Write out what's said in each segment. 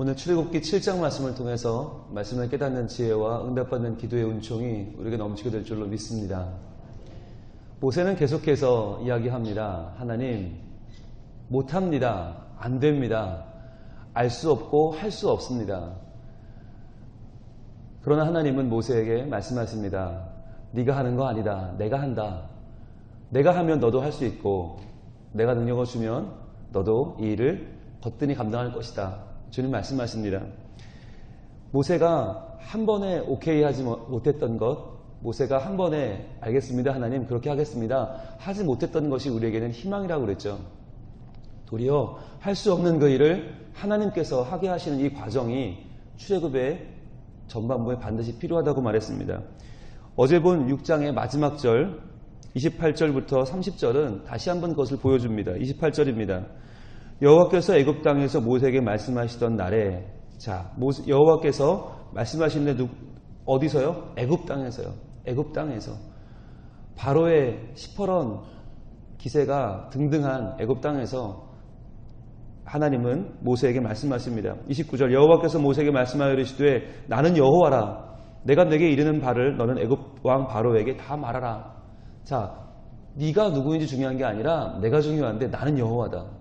오늘 출애굽기 7장 말씀을 통해서 말씀을 깨닫는 지혜와 응답받는 기도의 은총이 우리에게 넘치게 될 줄로 믿습니다. 모세는 계속해서 이야기합니다. 하나님, 못합니다. 안 됩니다. 알 수 없고 할 수 없습니다. 그러나 하나님은 모세에게 말씀하십니다. 네가 하는 거 아니다. 내가 한다. 내가 하면 너도 할 수 있고 내가 능력을 주면 너도 이 일을 거뜬히 감당할 것이다. 주님 말씀하십니다. 모세가 한 번에 오케이 하지 못했던 것, 모세가 한 번에 알겠습니다. 하나님 그렇게 하겠습니다. 하지 못했던 것이 우리에게는 희망이라고 그랬죠. 도리어 할 수 없는 그 일을 하나님께서 하게 하시는 이 과정이 출애굽의 전반부에 반드시 필요하다고 말했습니다. 어제 본 6장의 마지막 절 28절부터 30절은 다시 한번 그것을 보여줍니다. 28절입니다. 여호와께서 애굽 땅에서 모세에게 말씀하시던 날에, 자, 여호와께서 말씀하시는데 어디서요? 애굽 땅에서요. 애굽 땅에서 바로의 시퍼런 기세가 등등한 애굽 땅에서 하나님은 모세에게 말씀하십니다. 29절 여호와께서 모세에게 말씀하여 이르시되 나는 여호와라. 내가 내게 이르는 바를 너는 애굽 왕 바로에게 다 말하라. 자, 네가 누구인지 중요한 게 아니라 내가 중요한데 나는 여호와다.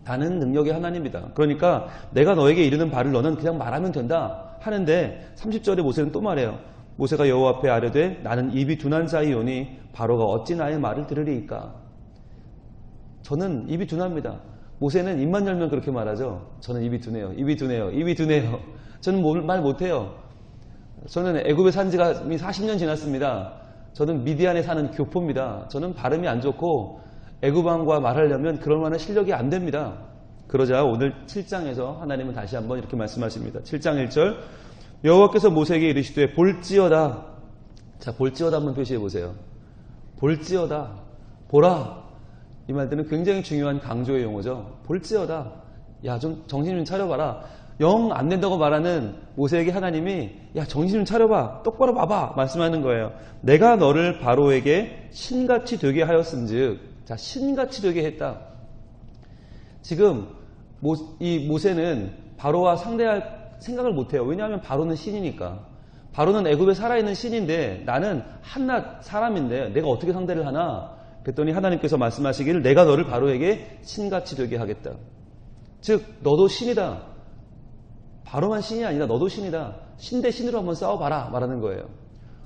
나는 능력의 하나님이다. 그러니까 내가 너에게 이르는 바를 너는 그냥 말하면 된다 하는데 30절에 모세는 또 말해요. 모세가 여호와 앞에 아뢰되 나는 입이 둔한 자이오니 바로가 어찌 나의 말을 들으리이까. 저는 입이 둔합니다. 모세는 입만 열면 그렇게 말하죠. 저는 입이 둔해요. 입이 둔해요. 입이 둔해요. 저는 말 못해요. 저는 애굽에 산 지가 40년 지났습니다. 저는 미디안에 사는 교포입니다. 저는 발음이 안 좋고 애굽 왕과 말하려면 그럴 만한 실력이 안 됩니다. 그러자 오늘 7장에서 하나님은 다시 한번 이렇게 말씀하십니다. 7장 1절 여호와께서 모세에게 이르시되 볼지어다. 자, 볼지어다 한번 표시해 보세요. 볼지어다. 보라. 이 말들은 굉장히 중요한 강조의 용어죠. 볼지어다. 야, 좀 정신 좀 차려봐라. 영 안 된다고 말하는 모세에게 하나님이 야, 정신 좀 차려봐. 똑바로 봐봐. 말씀하는 거예요. 내가 너를 바로에게 신같이 되게 하였은즉. 자, 신같이 되게 했다. 지금 이 모세는 바로와 상대할 생각을 못해요. 왜냐하면 바로는 신이니까. 바로는 애굽에 살아있는 신인데 나는 한낱 사람인데 내가 어떻게 상대를 하나? 그랬더니 하나님께서 말씀하시기를 내가 너를 바로에게 신같이 되게 하겠다. 즉 너도 신이다. 바로만 신이 아니라 너도 신이다. 신 대 신으로 한번 싸워봐라 말하는 거예요.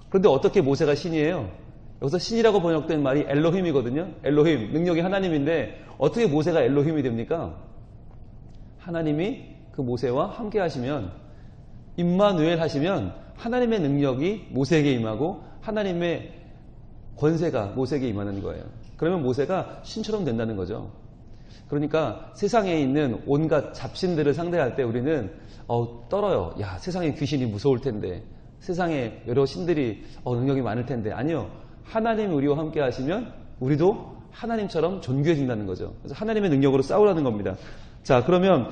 그런데 어떻게 모세가 신이에요? 여기서 신이라고 번역된 말이 엘로힘이거든요. 엘로힘, 능력이 하나님인데 어떻게 모세가 엘로힘이 됩니까? 하나님이 그 모세와 함께 하시면, 임마누엘 하시면 하나님의 능력이 모세에게 임하고 하나님의 권세가 모세에게 임하는 거예요. 그러면 모세가 신처럼 된다는 거죠. 그러니까 세상에 있는 온갖 잡신들을 상대할 때 우리는 떨어요. 야, 세상에 귀신이 무서울 텐데, 세상에 여러 신들이 능력이 많을 텐데. 아니요. 하나님이 우리와 함께 하시면 우리도 하나님처럼 존귀해진다는 거죠. 그래서 하나님의 능력으로 싸우라는 겁니다. 자, 그러면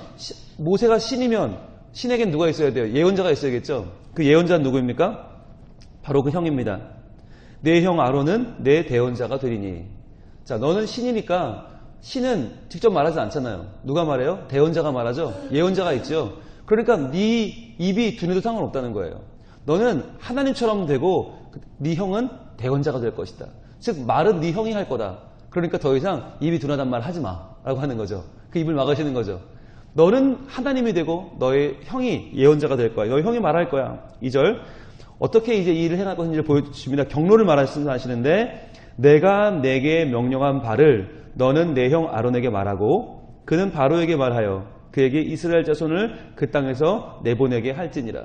모세가 신이면 신에겐 누가 있어야 돼요? 예언자가 있어야겠죠. 그 예언자는 누구입니까? 바로 그 형입니다. 내 형 아론은 내 대언자가 되리니. 자, 너는 신이니까 신은 직접 말하지 않잖아요. 누가 말해요? 대언자가 말하죠. 예언자가 있죠. 그러니까 네 입이 둔해도 상관없다는 거예요. 너는 하나님처럼 되고 네 형은 대언자가 될 것이다. 즉 말은 네 형이 할 거다. 그러니까 더 이상 입이 둔하단 말 하지 마라고 하는 거죠. 그 입을 막으시는 거죠. 너는 하나님이 되고 너의 형이 예언자가 될 거야. 너의 형이 말할 거야. 2절 어떻게 이제 이 일을 행할 것인지를 보여주십니다. 경로를 말씀하시는데 내가 내게 명령한 바를 너는 내 형 아론에게 말하고 그는 바로에게 말하여 그에게 이스라엘 자손을 그 땅에서 내보내게 할지니라.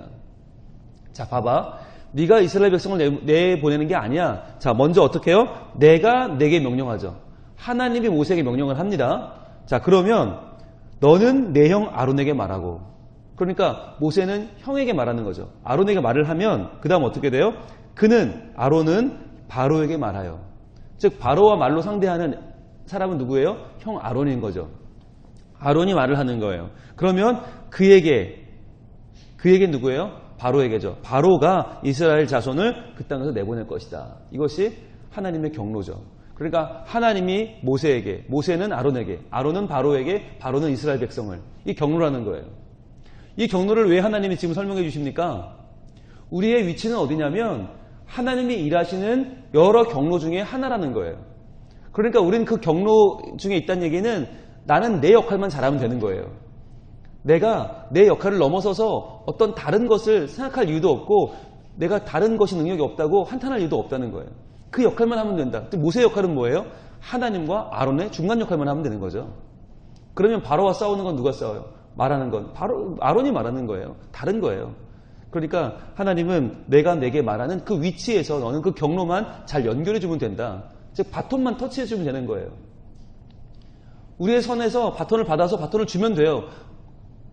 자, 봐봐. 네가 이스라엘 백성을 내보내는 게 아니야. 자, 먼저 어떻게 해요? 내가 내게 명령하죠. 하나님이 모세에게 명령을 합니다. 자, 그러면 너는 내 형 아론에게 말하고. 그러니까 모세는 형에게 말하는 거죠. 아론에게 말을 하면 그 다음 어떻게 돼요? 아론은 바로에게 말하여. 즉 바로와 말로 상대하는 사람은 누구예요? 형 아론인 거죠. 아론이 말을 하는 거예요. 그러면 그에게 누구예요? 바로에게죠. 바로가 이스라엘 자손을 그 땅에서 내보낼 것이다. 이것이 하나님의 경로죠. 그러니까 하나님이 모세에게, 모세는 아론에게, 아론은 바로에게, 바로는 이스라엘 백성을. 이 경로라는 거예요. 이 경로를 왜 하나님이 지금 설명해 주십니까? 우리의 위치는 어디냐면 하나님이 일하시는 여러 경로 중에 하나라는 거예요. 그러니까 우리는 그 경로 중에 있다는 얘기는 나는 내 역할만 잘하면 되는 거예요. 내가 내 역할을 넘어서서 어떤 다른 것을 생각할 이유도 없고 내가 다른 것이 능력이 없다고 한탄할 이유도 없다는 거예요. 그 역할만 하면 된다. 모세의 역할은 뭐예요? 하나님과 아론의 중간 역할만 하면 되는 거죠. 그러면 바로와 싸우는 건 누가 싸워요? 말하는 건 바로 아론이 말하는 거예요. 다른 거예요. 그러니까 하나님은 내가 내게 말하는 그 위치에서 너는 그 경로만 잘 연결해 주면 된다. 즉 바톤만 터치해 주면 되는 거예요. 우리의 선에서 바톤을 받아서 바톤을 주면 돼요.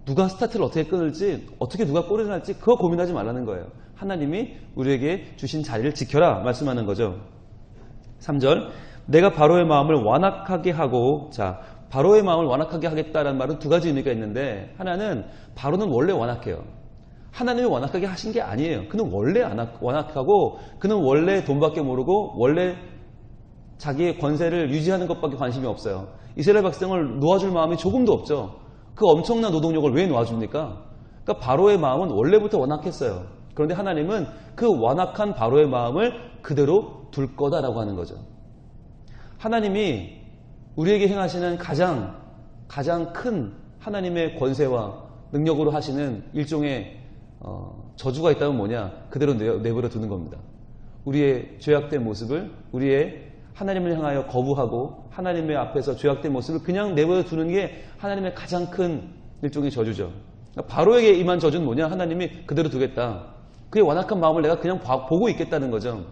누가 스타트를 어떻게 끊을지, 어떻게 누가 골을 날지 그거 고민하지 말라는 거예요. 하나님이 우리에게 주신 자리를 지켜라 말씀하는 거죠. 3절 내가 바로의 마음을 완악하게 하고, 자, 바로의 마음을 완악하게 하겠다라는 말은 두 가지 의미가 있는데, 하나는 바로는 원래 완악해요. 하나님이 완악하게 하신 게 아니에요. 그는 원래 완악하고 그는 원래 돈밖에 모르고 원래 자기의 권세를 유지하는 것밖에 관심이 없어요. 이스라엘 백성을 놓아줄 마음이 조금도 없죠. 그 엄청난 노동력을 왜 놓아줍니까? 그러니까 바로의 마음은 원래부터 완악했어요. 그런데 하나님은 그 완악한 바로의 마음을 그대로 둘 거다라고 하는 거죠. 하나님이 우리에게 행하시는 가장 큰 하나님의 권세와 능력으로 하시는 일종의 저주가 있다면 뭐냐? 그대로 내버려 두는 겁니다. 우리의 죄악된 모습을, 우리의 하나님을 향하여 거부하고 하나님의 앞에서 죄악된 모습을 그냥 내버려 두는 게 하나님의 가장 큰 일종의 저주죠. 바로에게 임한 저주는 뭐냐? 하나님이 그대로 두겠다. 그의 완악한 마음을 내가 그냥 보고 있겠다는 거죠.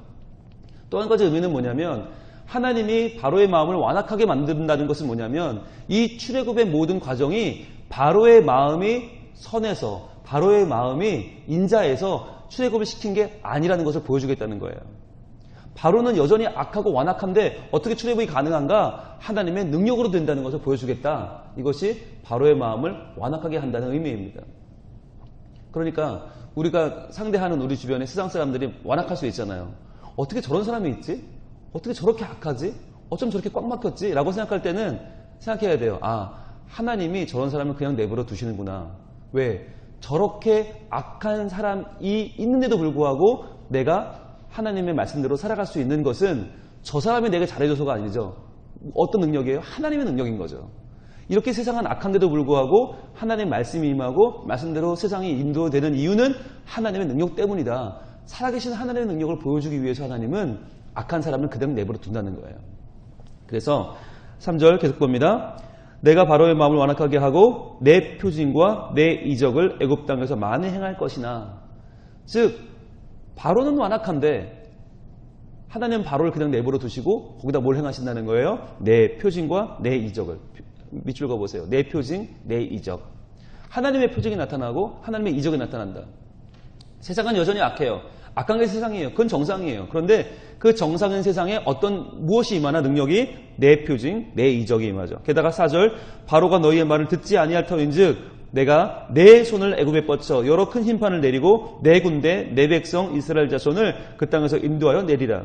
또 한 가지 의미는 뭐냐면 하나님이 바로의 마음을 완악하게 만든다는 것은 뭐냐면 이 출애굽의 모든 과정이 바로의 마음이 선해서, 바로의 마음이 인자해서 출애굽을 시킨 게 아니라는 것을 보여주겠다는 거예요. 바로는 여전히 악하고 완악한데 어떻게 출애굽이 가능한가? 하나님의 능력으로 된다는 것을 보여주겠다. 이것이 바로의 마음을 완악하게 한다는 의미입니다. 그러니까 우리가 상대하는 우리 주변의 세상 사람들이 완악할 수 있잖아요. 어떻게 저런 사람이 있지? 어떻게 저렇게 악하지? 어쩜 저렇게 꽉 막혔지? 라고 생각할 때는 생각해야 돼요. 하나님이 저런 사람을 그냥 내버려 두시는구나. 왜? 저렇게 악한 사람이 있는데도 불구하고 내가 하나님의 말씀대로 살아갈 수 있는 것은 저 사람이 내게 잘해줘서가 아니죠. 어떤 능력이에요? 하나님의 능력인 거죠. 이렇게 세상은 악한데도 불구하고 하나님의 말씀이 임하고 말씀대로 세상이 인도되는 이유는 하나님의 능력 때문이다. 살아계신 하나님의 능력을 보여주기 위해서 하나님은 악한 사람을 그대로 내버려 둔다는 거예요. 그래서 3절 계속 봅니다. 내가 바로의 마음을 완악하게 하고 내 표징과 내 이적을 애굽 땅에서 많이 행할 것이나, 즉 바로는 완악한데 하나님은 바로를 그냥 내버려 두시고 거기다 뭘 행하신다는 거예요? 내 표징과 내 이적을. 밑줄 그어보세요. 내 표징, 내 이적. 하나님의 표징이 나타나고 하나님의 이적이 나타난다. 세상은 여전히 악해요. 악한 게 세상이에요. 그건 정상이에요. 그런데 그 정상인 세상에 어떤 무엇이 임하나 능력이 내 표징, 내 이적이 임하죠. 게다가 4절 바로가 너희의 말을 듣지 아니할 터인즉 내가 내 손을 애굽에 뻗쳐 여러 큰 힘판을 내리고 내 군대, 내 백성 이스라엘 자손을 그 땅에서 인도하여 내리라.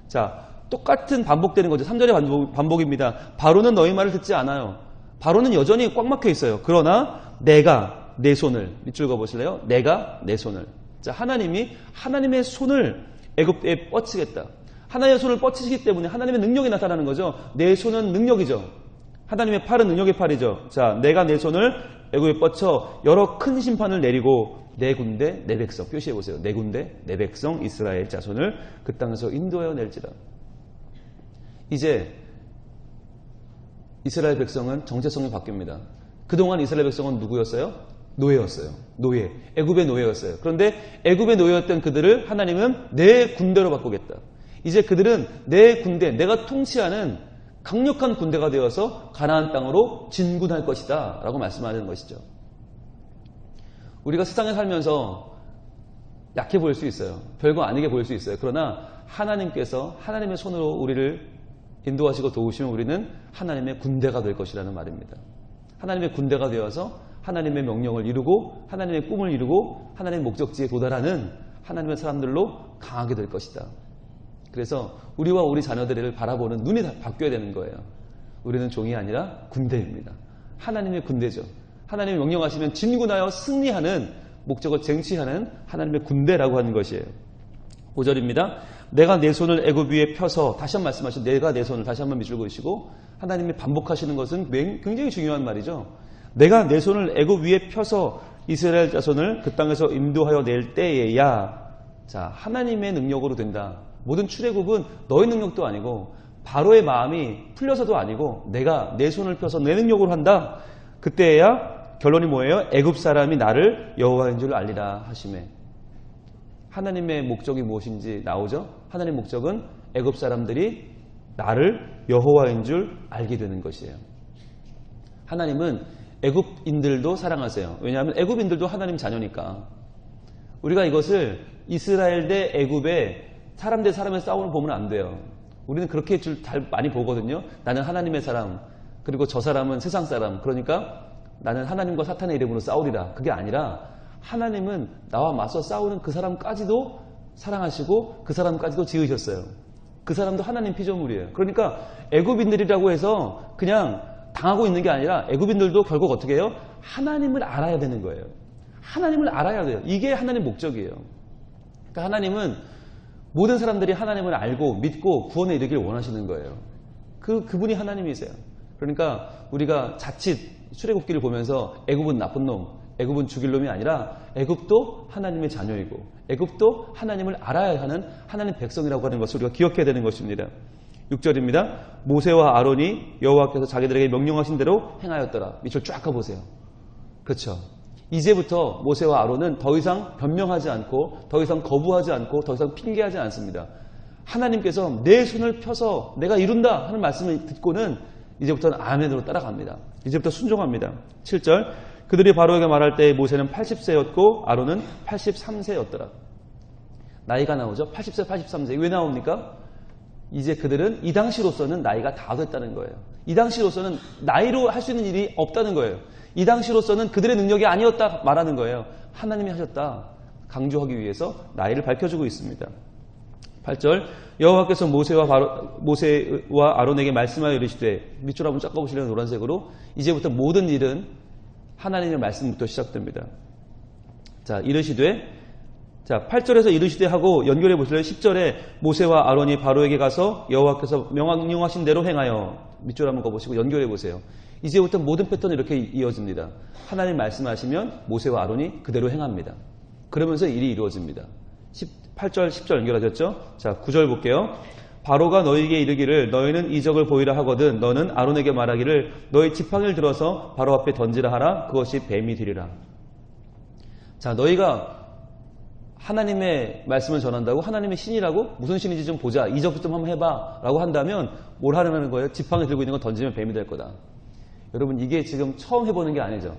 자, 똑같은 반복되는 거죠. 3절의 반복입니다. 바로는 너희 말을 듣지 않아요. 바로는 여전히 꽉 막혀 있어요. 그러나 내가 내 손을, 밑줄 그어보실래요? 내가 내 손을. 자, 하나님이 하나님의 손을 애굽에 뻗치겠다. 하나님의 손을 뻗치시기 때문에 하나님의 능력이 나타나는 거죠. 내 손은 능력이죠. 하나님의 팔은 능력의 팔이죠. 자, 내가 내 손을 애굽에 뻗쳐 여러 큰 심판을 내리고 내 군대, 내 백성, 표시해보세요. 내 군대, 내 백성, 이스라엘 자손을 그 땅에서 인도하여 낼지라. 이제 이스라엘 백성은 정체성이 바뀝니다. 그동안 이스라엘 백성은 누구였어요? 노예였어요. 노예. 애굽의 노예였어요. 그런데 애굽의 노예였던 그들을 하나님은 내 군대로 바꾸겠다. 이제 그들은 내 군대, 내가 통치하는 강력한 군대가 되어서 가나안 땅으로 진군할 것이다 라고 말씀하는 것이죠. 우리가 세상에 살면서 약해 보일 수 있어요. 별거 아니게 보일 수 있어요. 그러나 하나님께서 하나님의 손으로 우리를 인도하시고 도우시면 우리는 하나님의 군대가 될 것이라는 말입니다. 하나님의 군대가 되어서 하나님의 명령을 이루고 하나님의 꿈을 이루고 하나님의 목적지에 도달하는 하나님의 사람들로 강하게 될 것이다. 그래서 우리와 우리 자녀들을 바라보는 눈이 바뀌어야 되는 거예요. 우리는 종이 아니라 군대입니다. 하나님의 군대죠. 하나님이 명령하시면 진군하여 승리하는 목적을 쟁취하는 하나님의 군대라고 하는 것이에요. 5절입니다. 내가 내 손을 애굽 위에 펴서 다시 한번 말씀하시죠. 내가 내 손을 다시 한번 밑줄 그으시고 하나님이 반복하시는 것은 굉장히 중요한 말이죠. 내가 내 손을 애굽 위에 펴서 이스라엘 자손을 그 땅에서 인도하여 낼 때에야 자 하나님의 능력으로 된다. 모든 출애굽은 너의 능력도 아니고 바로의 마음이 풀려서도 아니고 내가 내 손을 펴서 내 능력으로 한다. 그때야 결론이 뭐예요? 애굽 사람이 나를 여호와인 줄 알리라 하시매. 하나님의 목적이 무엇인지 나오죠? 하나님의 목적은 애굽 사람들이 나를 여호와인 줄 알게 되는 것이에요. 하나님은 애굽인들도 사랑하세요. 왜냐하면 애굽인들도 하나님 자녀니까. 우리가 이것을 이스라엘 대 애굽의 사람 대 사람의 싸움을 보면 안 돼요. 우리는 그렇게 많이 보거든요. 나는 하나님의 사람, 그리고 저 사람은 세상 사람. 그러니까 나는 하나님과 사탄의 이름으로 싸우리라. 그게 아니라 하나님은 나와 맞서 싸우는 그 사람까지도 사랑하시고 그 사람까지도 지으셨어요. 그 사람도 하나님 피조물이에요. 그러니까 애굽인들이라고 해서 그냥 당하고 있는 게 아니라 애굽인들도 결국 어떻게 해요? 하나님을 알아야 되는 거예요. 하나님을 알아야 돼요. 이게 하나님 목적이에요. 그러니까 하나님은 모든 사람들이 하나님을 알고 믿고 구원에 이르길 원하시는 거예요. 그분이 하나님이세요. 그러니까 우리가 자칫 출애굽기를 보면서 애굽은 나쁜 놈, 애굽은 죽일 놈이 아니라 애굽도 하나님의 자녀이고 애굽도 하나님을 알아야 하는 하나님 백성이라고 하는 것을 우리가 기억해야 되는 것입니다. 6절입니다. 모세와 아론이 여호와께서 자기들에게 명령하신 대로 행하였더라. 밑줄 쫙 가보세요. 그렇죠. 이제부터 모세와 아론은 더 이상 변명하지 않고 더 이상 거부하지 않고 더 이상 핑계하지 않습니다. 하나님께서 내 손을 펴서 내가 이룬다 하는 말씀을 듣고는 이제부터는 아멘으로 따라갑니다. 이제부터 순종합니다. 7절 그들이 바로에게 말할 때 모세는 80세였고 아론은 83세였더라. 나이가 나오죠. 80세, 83세. 왜 나옵니까? 이제 그들은 이 당시로서는 나이가 다 됐다는 거예요. 이 당시로서는 나이로 할 수 있는 일이 없다는 거예요. 이 당시로서는 그들의 능력이 아니었다 말하는 거예요. 하나님이 하셨다 강조하기 위해서 나이를 밝혀주고 있습니다. 8절 여호와께서 모세와 아론에게 말씀하여 이르시되 밑줄 한번 쫙 가보시려면 노란색으로 이제부터 모든 일은 하나님의 말씀부터 시작됩니다. 자 이르시되 자 8절에서 이르시되 하고 연결해 보실래요? 10절에 모세와 아론이 바로에게 가서 여호와께서 명령하신 대로 행하여 밑줄 한번 가보시고 연결해 보세요. 이제부터 모든 패턴이 이렇게 이어집니다. 하나님 말씀하시면 모세와 아론이 그대로 행합니다. 그러면서 일이 이루어집니다. 8절 10절 연결하셨죠? 자 9절 볼게요. 바로가 너희에게 이르기를 너희는 이적을 보이라 하거든 너는 아론에게 말하기를 너희 지팡이를 들어서 바로 앞에 던지라 하라 그것이 뱀이 되리라. 자 너희가 하나님의 말씀을 전한다고 하나님의 신이라고 무슨 신인지 좀 보자 이적 좀 한번 해봐 라고 한다면 뭘 하라는 거예요? 지팡이 들고 있는 거 던지면 뱀이 될 거다. 여러분 이게 지금 처음 해보는 게 아니죠.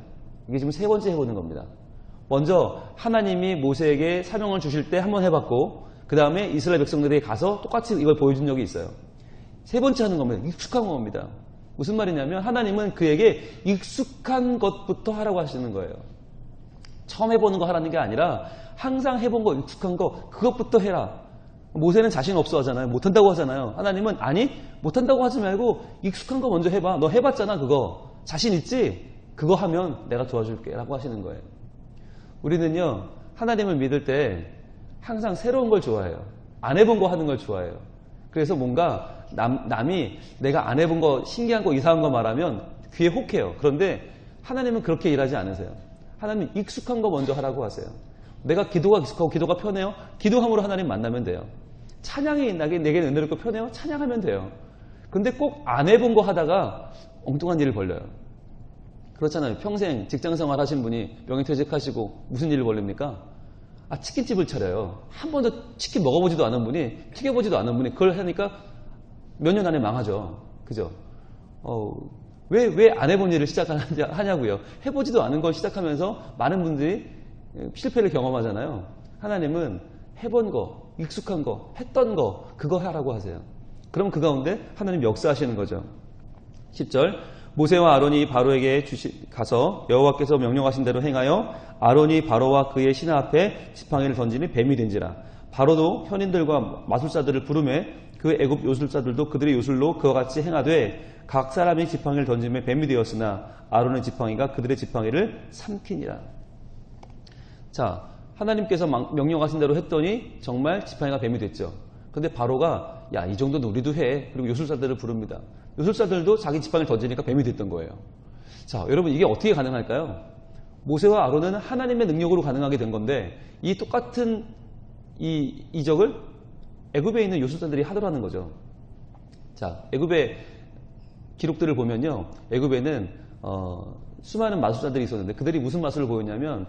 이게 지금 세 번째 해보는 겁니다. 먼저 하나님이 모세에게 사명을 주실 때 한번 해봤고 그 다음에 이스라엘 백성들에게 가서 똑같이 이걸 보여준 적이 있어요. 세 번째 하는 겁니다. 익숙한 겁니다. 무슨 말이냐면 하나님은 그에게 익숙한 것부터 하라고 하시는 거예요. 처음 해보는 거 하라는 게 아니라 항상 해본 거 익숙한 거 그것부터 해라. 모세는 자신 없어 하잖아요. 못한다고 하잖아요. 하나님은 아니 못한다고 하지 말고 익숙한 거 먼저 해봐. 너 해봤잖아 그거. 자신 있지? 그거 하면 내가 도와줄게 라고 하시는 거예요. 우리는요 하나님을 믿을 때 항상 새로운 걸 좋아해요. 안 해본 거 하는 걸 좋아해요. 그래서 뭔가 남이 내가 안 해본 거 신기한 거 이상한 거 말하면 귀에 혹해요. 그런데 하나님은 그렇게 일하지 않으세요. 하나님은 익숙한 거 먼저 하라고 하세요. 내가 기도가 익숙하고 기도가 편해요. 기도함으로 하나님 만나면 돼요. 찬양이 내게 은혜롭고 편해요. 찬양하면 돼요. 근데 꼭 안 해본 거 하다가 엉뚱한 일을 벌려요. 그렇잖아요. 평생 직장생활 하신 분이 명예퇴직하시고 무슨 일을 벌립니까? 치킨집을 차려요. 한 번도 치킨 먹어보지도 않은 분이 튀겨보지도 않은 분이 그걸 하니까 몇 년 안에 망하죠. 그죠? 왜 안 해본 일을 시작하냐고요. 해보지도 않은 걸 시작하면서 많은 분들이 실패를 경험하잖아요. 하나님은 해본 거, 익숙한 거, 했던 거 그거 하라고 하세요. 그럼 그 가운데 하나님 역사하시는 거죠. 10절 모세와 아론이 바로에게 가서 여호와께서 명령하신 대로 행하여 아론이 바로와 그의 신하 앞에 지팡이를 던지니 뱀이 된지라. 바로도 현인들과 마술사들을 부르매 그 애굽 요술사들도 그들의 요술로 그와 같이 행하되 각 사람이 지팡이를 던짐에 뱀이 되었으나 아론의 지팡이가 그들의 지팡이를 삼키니라. 자, 하나님께서 명령하신 대로 했더니 정말 지팡이가 뱀이 됐죠. 근데 바로가 야, 이 정도는 우리도 해. 그리고 요술사들을 부릅니다. 요술사들도 자기 지팡이를 던지니까 뱀이 됐던 거예요. 자, 여러분 이게 어떻게 가능할까요? 모세와 아론은 하나님의 능력으로 가능하게 된 건데 이 똑같은 이 이적을 애굽에 있는 요술사들이 하더라는 거죠. 자, 애굽의 기록들을 보면요, 애굽에는 수많은 마술사들이 있었는데 그들이 무슨 마술을 보였냐면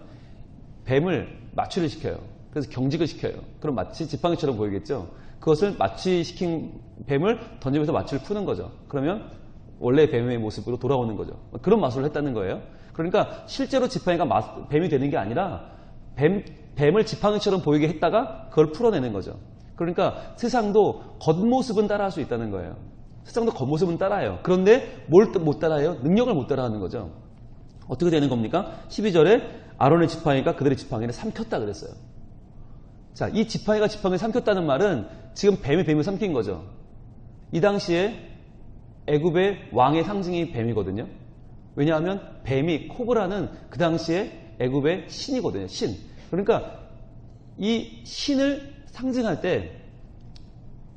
뱀을 마취를 시켜요. 그래서 경직을 시켜요. 그럼 마치 지팡이처럼 보이겠죠. 그것을 마취시킨 뱀을 던지면서 마취를 푸는 거죠. 그러면 원래 뱀의 모습으로 돌아오는 거죠. 그런 마술을 했다는 거예요. 그러니까 실제로 지팡이가 뱀이 되는 게 아니라 뱀을 지팡이처럼 보이게 했다가 그걸 풀어내는 거죠. 그러니까 세상도 겉모습은 따라할 수 있다는 거예요. 세상도 겉모습은 따라해요. 그런데 뭘 못 따라해요? 능력을 못 따라하는 거죠. 어떻게 되는 겁니까? 12절에 아론의 지팡이가 그들의 지팡이를 삼켰다 그랬어요. 자, 이 지팡이가 지팡이를 삼켰다는 말은 지금 뱀을 삼킨 거죠. 이 당시에 애굽의 왕의 상징이 뱀이거든요. 왜냐하면 뱀이 코브라는 그 당시에 애굽의 신이거든요. 신. 그러니까 이 신을 상징할 때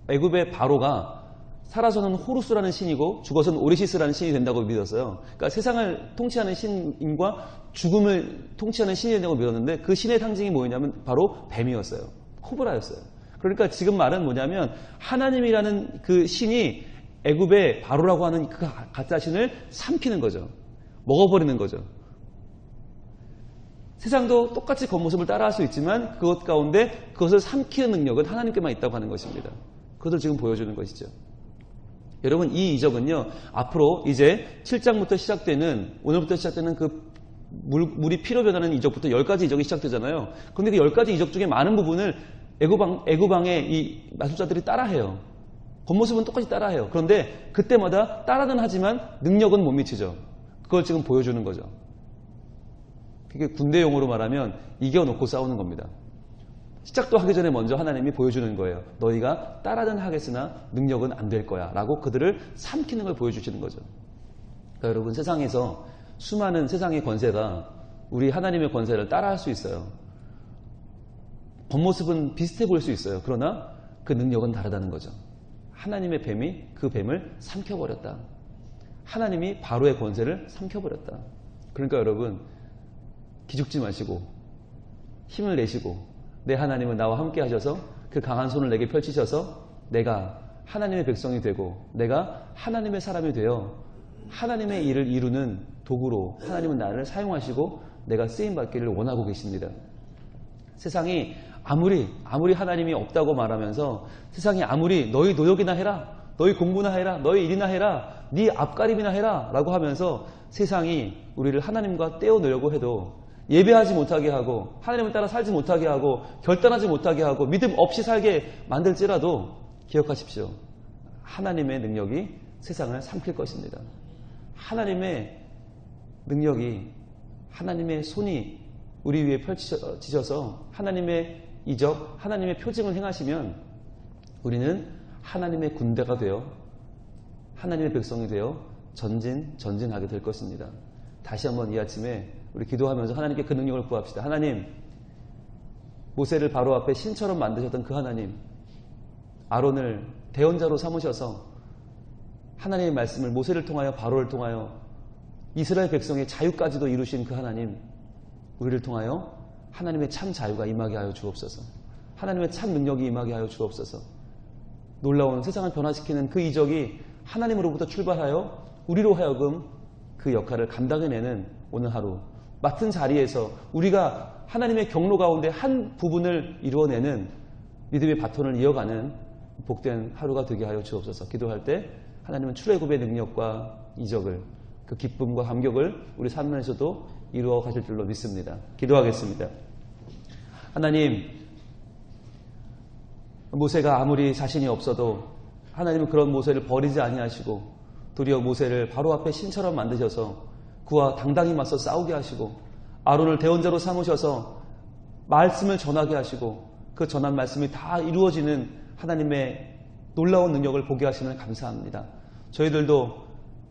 애굽의 바로가 살아서는 호루스라는 신이고 죽어서는 오리시스라는 신이 된다고 믿었어요. 그러니까 세상을 통치하는 신과 죽음을 통치하는 신이 된다고 믿었는데 그 신의 상징이 뭐였냐면 바로 뱀이었어요. 코브라였어요. 그러니까 지금 말은 뭐냐면 하나님이라는 그 신이 애굽의 바로라고 하는 그 가짜 신을 삼키는 거죠. 먹어버리는 거죠. 세상도 똑같이 겉모습을 따라할 수 있지만 그것 가운데 그것을 삼키는 능력은 하나님께만 있다고 하는 것입니다. 그것을 지금 보여주는 것이죠. 여러분, 이 이적은요, 앞으로 이제 7장부터 시작되는, 오늘부터 시작되는 그 물이 피로 변하는 이적부터 10가지 이적이 시작되잖아요. 그런데 그 10가지 이적 중에 많은 부분을 애굽왕의 이 마술사들이 따라해요. 겉모습은 똑같이 따라해요. 그런데 그때마다 따라는 하지만 능력은 못 미치죠. 그걸 지금 보여주는 거죠. 그게 군대 용어로 말하면 이겨놓고 싸우는 겁니다. 시작도 하기 전에 먼저 하나님이 보여주는 거예요. 너희가 따라는 하겠으나 능력은 안 될 거야 라고 그들을 삼키는 걸 보여주시는 거죠. 그러니까 여러분, 세상에서 수많은 세상의 권세가 우리 하나님의 권세를 따라할 수 있어요. 겉모습은 비슷해 보일 수 있어요. 그러나 그 능력은 다르다는 거죠. 하나님의 뱀이 그 뱀을 삼켜버렸다. 하나님이 바로의 권세를 삼켜버렸다. 그러니까 여러분, 기죽지 마시고 힘을 내시고 내 하나님은 나와 함께 하셔서 그 강한 손을 내게 펼치셔서 내가 하나님의 백성이 되고 내가 하나님의 사람이 되어 하나님의 일을 이루는 도구로 하나님은 나를 사용하시고 내가 쓰임받기를 원하고 계십니다. 세상이 아무리 하나님이 없다고 말하면서 세상이 아무리 너희 노력이나 해라, 너희 공부나 해라, 너희 일이나 해라, 네 앞가림이나 해라 라고 하면서 세상이 우리를 하나님과 떼어내려고 해도 예배하지 못하게 하고 하나님을 따라 살지 못하게 하고 결단하지 못하게 하고 믿음 없이 살게 만들지라도 기억하십시오. 하나님의 능력이 세상을 삼킬 것입니다. 하나님의 능력이, 하나님의 손이 우리 위에 펼쳐지셔서 하나님의 이적, 하나님의 표징을 행하시면 우리는 하나님의 군대가 되어 하나님의 백성이 되어 전진하게 될 것입니다. 다시 한번 이 아침에 우리 기도하면서 하나님께 그 능력을 구합시다. 하나님, 모세를 바로 앞에 신처럼 만드셨던 그 하나님, 아론을 대언자로 삼으셔서 하나님의 말씀을 모세를 통하여 바로를 통하여 이스라엘 백성의 자유까지도 이루신 그 하나님, 우리를 통하여 하나님의 참 자유가 임하게 하여 주옵소서. 하나님의 참 능력이 임하게 하여 주옵소서. 놀라운 세상을 변화시키는 그 이적이 하나님으로부터 출발하여 우리로 하여금 그 역할을 감당해내는 오늘 하루, 맡은 자리에서 우리가 하나님의 경로 가운데 한 부분을 이루어내는 믿음의 바톤을 이어가는 복된 하루가 되게 하여 주옵소서. 기도할 때 하나님은 출애굽의 능력과 이적을, 그 기쁨과 감격을 우리 삶에서도 이루어 가실 줄로 믿습니다. 기도하겠습니다. 하나님, 모세가 아무리 자신이 없어도 하나님은 그런 모세를 버리지 아니하시고 도리어 모세를 바로 앞에 신처럼 만드셔서 그와 당당히 맞서 싸우게 하시고 아론을 대언자로 삼으셔서 말씀을 전하게 하시고 그 전한 말씀이 다 이루어지는 하나님의 놀라운 능력을 보게 하시면 감사합니다. 저희들도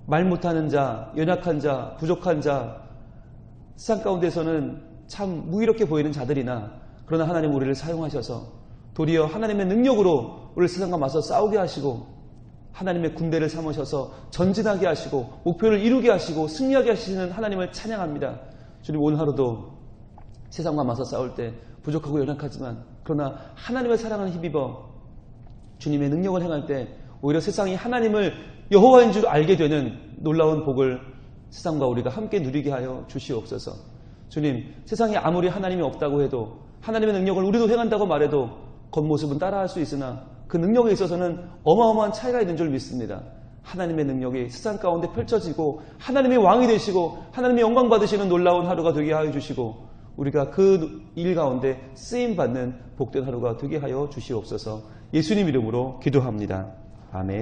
말 못하는 자, 연약한 자, 부족한 자, 세상 가운데서는 참 무이롭게 보이는 자들이나 그러나 하나님 우리를 사용하셔서 도리어 하나님의 능력으로 우리 세상과 맞서 싸우게 하시고 하나님의 군대를 삼으셔서 전진하게 하시고 목표를 이루게 하시고 승리하게 하시는 하나님을 찬양합니다. 주님, 오늘 하루도 세상과 맞서 싸울 때 부족하고 연약하지만 그러나 하나님의 사랑을 힘입어 주님의 능력을 행할 때 오히려 세상이 하나님을 여호와인 줄 알게 되는 놀라운 복을 세상과 우리가 함께 누리게 하여 주시옵소서. 주님, 세상에 아무리 하나님이 없다고 해도 하나님의 능력을 우리도 행한다고 말해도 겉모습은 따라할 수 있으나 그 능력에 있어서는 어마어마한 차이가 있는 줄 믿습니다. 하나님의 능력이 세상 가운데 펼쳐지고 하나님의 왕이 되시고 하나님의 영광 받으시는 놀라운 하루가 되게 하여 주시고 우리가 그 일 가운데 쓰임받는 복된 하루가 되게 하여 주시옵소서. 예수님 이름으로 기도합니다. 아멘.